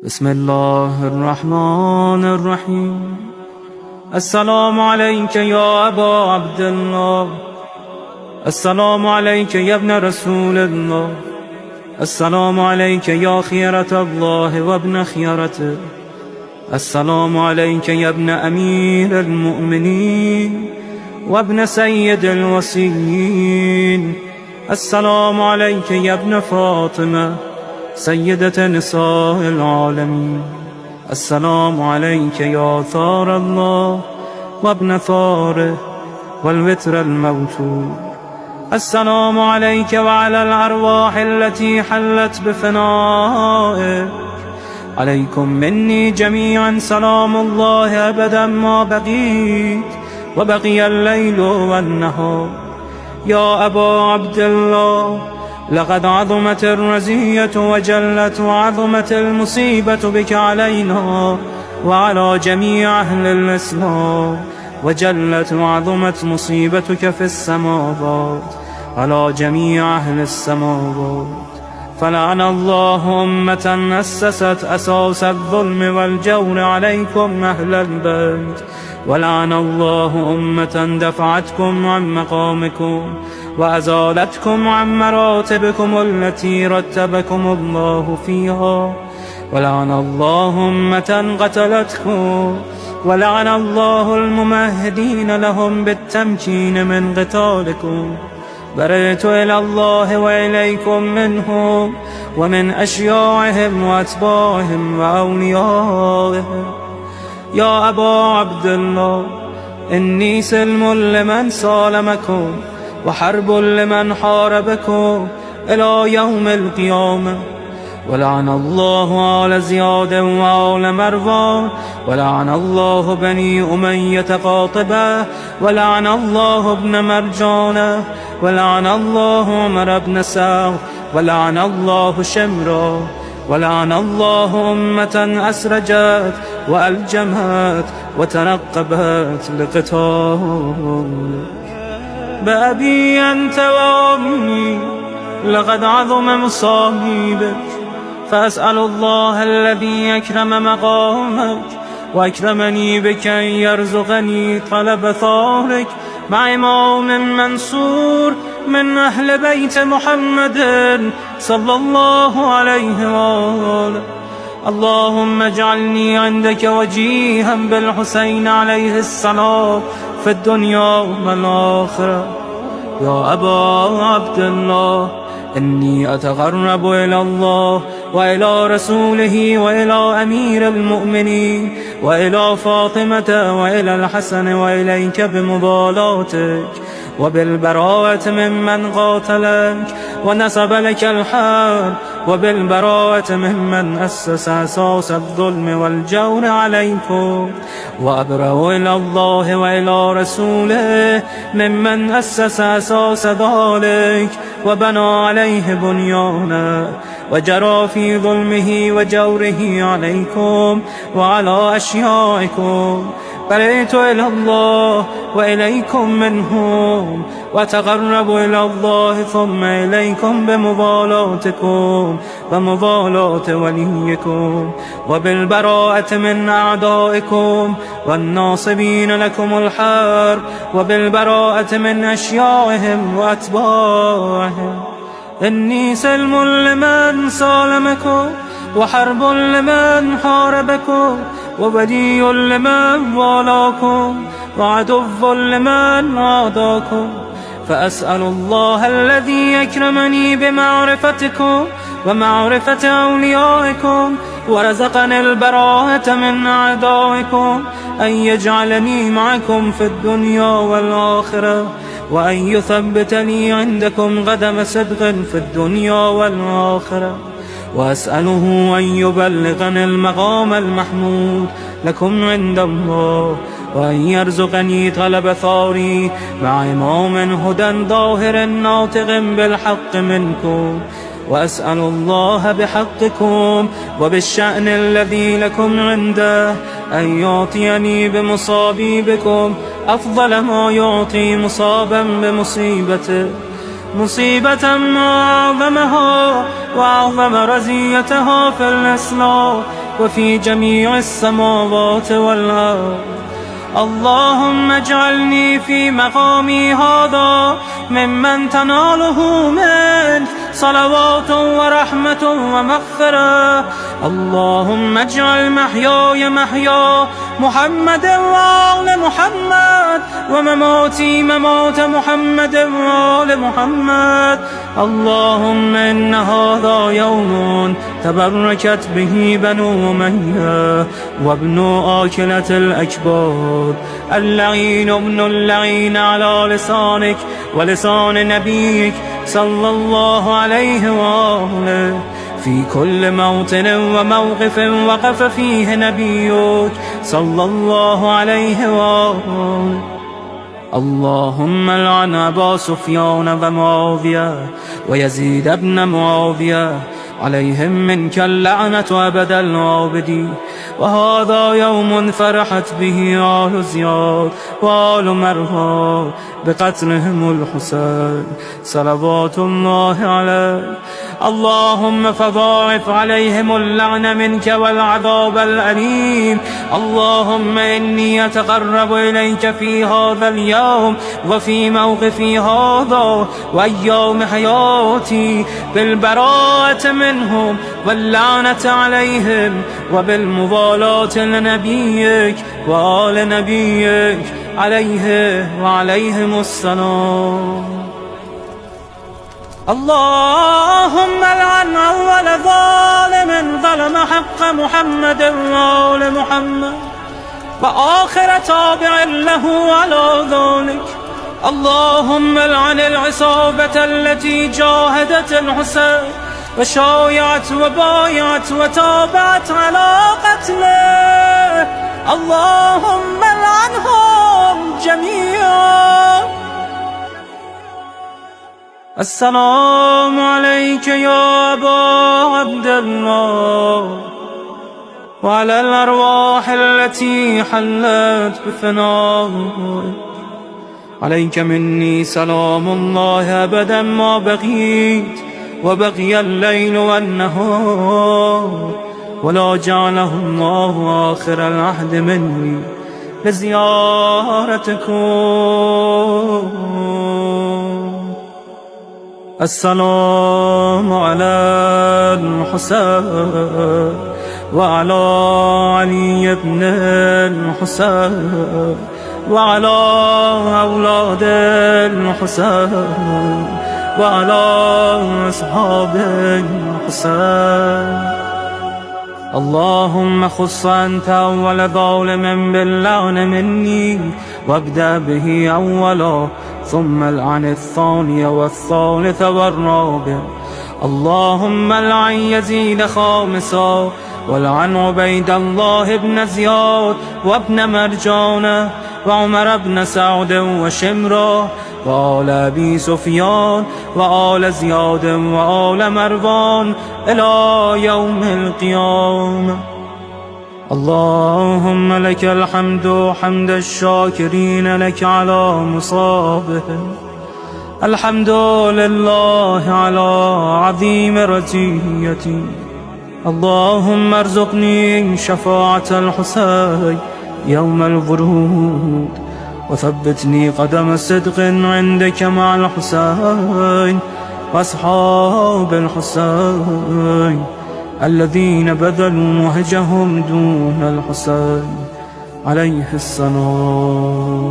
بسم الله الرحمن الرحيم. السلام عليك يا أبا عبد الله، السلام عليك يا ابن رسول الله، السلام عليك يا خيرة الله وابن خيرته، السلام عليك يا ابن أمير المؤمنين وابن سيد الوصيين، السلام عليك يا ابن فاطمة سيدة نساء العالمين، السلام عليك يا ثار الله وابن ثاره والوتر الموتور، السلام عليك وعلى الأرواح التي حلت بفنائك، عليكم مني جميعا سلام الله أبدا ما بقيت وبقي الليل والنهار. يا أبا عبد الله، لقد عظمت الرزية وجلت وعظمت المصيبة بك علينا وعلى جميع أهل الإسلام، وجلت وعظمت مصيبتك في السماوات على جميع أهل السماوات. فلعن الله أمة أسست أساس الظلم والجور عليكم أهل البيت، ولعن الله أمة دفعتكم عن مقامكم وأزالتكم عن مراتبكم التي رتبكم الله فيها، ولعن الله أمة قتلتكم، ولعن الله الممهدين لهم بالتمكين من قتالكم. برئت إلى الله وإليكم منهم ومن أشياعهم وأتباعهم وأوليائهم. يا أبا عبد الله، إني سلم لمن سالمكم وحرب لمن حاربكم إلى يوم القيامة. ولعن الله آل زياد وآل مروان، ولعن الله بني أمية قاطبة، ولعن الله ابن مرجانة، ولعن الله عمر بن سعد، ولعن الله شمرا، ولعن الله أمة أسرجت وألجمت وتنقبت لقتال. بأبي أنت وأمي لقد عظم مصابيبك، فأسأل الله الذي أكرم مقامك وأكرمني بك أن يرزقني طلب ثارك مع إمام منصور من أهل بيت محمد صلى الله عليه وآله. اللهم اجعلني عندك وجيها بالحسين عليه السلام في الدنيا والآخرة. يا أبا عبد الله، إني أتقرب إلى الله وإلى رسوله وإلى أمير المؤمنين وإلى فاطمة وإلى الحسن وإليك بمبالاتك وبالبراءة ممن قاتلك ونسب لك الحرب، وبالبراءة ممن أسس أساس الظلم والجور عليكم، وأبرأ إلى الله وإلى رسوله ممن أسس أساس ذلك وبنى عليه بنيانا وجرى في ظلمه وجوره عليكم وعلى أشيائكم. برئت إلى الله وإليكم منهم، وتقرب إلى الله ثم إليكم بمبالاتكم ومبالاة وليكم، وبالبراءة من أعدائكم والناصبين لكم الحرب، وبالبراءة من أشيائهم وأتباعهم. إني سلم لمن سالمكم وحرب لمن حاربكم وولي لمن والاكم وعدو لمن عاداكم. فأسأل الله الذي أكرمني بمعرفتكم ومعرفة أوليائكم ورزقني البراءة من أعدائكم أن يجعلني معكم في الدنيا والآخرة، وأن يثبت لي عندكم قدم صدق في الدنيا والآخرة. وأسأله أن يبلغني المقام المحمود لكم عند الله، وأن يرزقني طلب ثاري مع إمام هدى ظاهر ناطق بالحق منكم. وأسأل الله بحقكم وبالشأن الذي لكم عنده أن يعطيني بمصابيبكم أفضل ما يعطي مصابا بمصيبته، مصيبة ما أعظمها وأعظم رزيتها في الإسلام وفي جميع السماوات والأرض. اللهم اجعلني في مقامي هذا ممن تناله منك صلوات ورحمة ومغفرة. اللهم اجعل محياي محيا محمد وآل محمد ومماتي ممات محمد وآل محمد. اللهم إن هذا يوم تبركت به بنو أمية وابن آكلة الأكباد، اللعين ابن اللعين على لسانك ولسان نبيك صلى الله عليه وآله، في كل موطن وموقف وقف فيه نبيك صلى الله عليه وآله. اللهم لعن أبا سفيان ومعاوية ويزيد بن معاوية، عليهم منك اللعنة أبد العابدين. وهذا يوم فرحت به آل زياد وآل مروان بقتلهم الحسين صلوات الله عليه. اللهم فضاعف عليهم اللعن منك والعذاب الأليم. اللهم إني أتقرب إليك في هذا اليوم وفي موقفي هذا وأيام حياتي بالبراءة منهم واللعنة عليهم وبالموالاة لنبيك وآل نبيك عليه وعليهم السلام. اللهم لعن أول ظالم ظلم حق محمد وآل محمد وآخر تابع له على ذلك. اللهم لعن العصابة التي جاهدت الحسين وشايعت وبايعت وتابعت على قتله. اللهم لعنهم جميعا. السلام عليك يا أبا عبد الله وعلى الأرواح التي حلت بفنائك. عليك مني سلام الله أبدا ما بقيت وبقي الليل والنهار، ولا جعله الله آخر العهد مني لزيارتكم. السلام على الحسين وعلى علي بن الحسين وعلى أولاد الحسين وعلى أصحاب الحسين. اللهم خص أنت أول ظالم باللعن مني وابدأ به أولا، ثم العن الثاني والثالث والرابع. اللهم لعن يزيد خامسا ولعن عبيد الله بن زياد وابن مرجانة وعمر بن سعد وشمرة وآل أبي سفيان وآل زياد وآل مروان إلى يوم القيامة. اللهم لك الحمد حمد الشاكرين لك على مصابهم. الحمد لله على عظيم رزيتي. اللهم ارزقني شفاعة الحسين يوم الورود، وثبتني قدم صدق عندك مع الحسين وأصحاب الحسين الذين بذلوا وهجهم دون الحسين عليه السلام.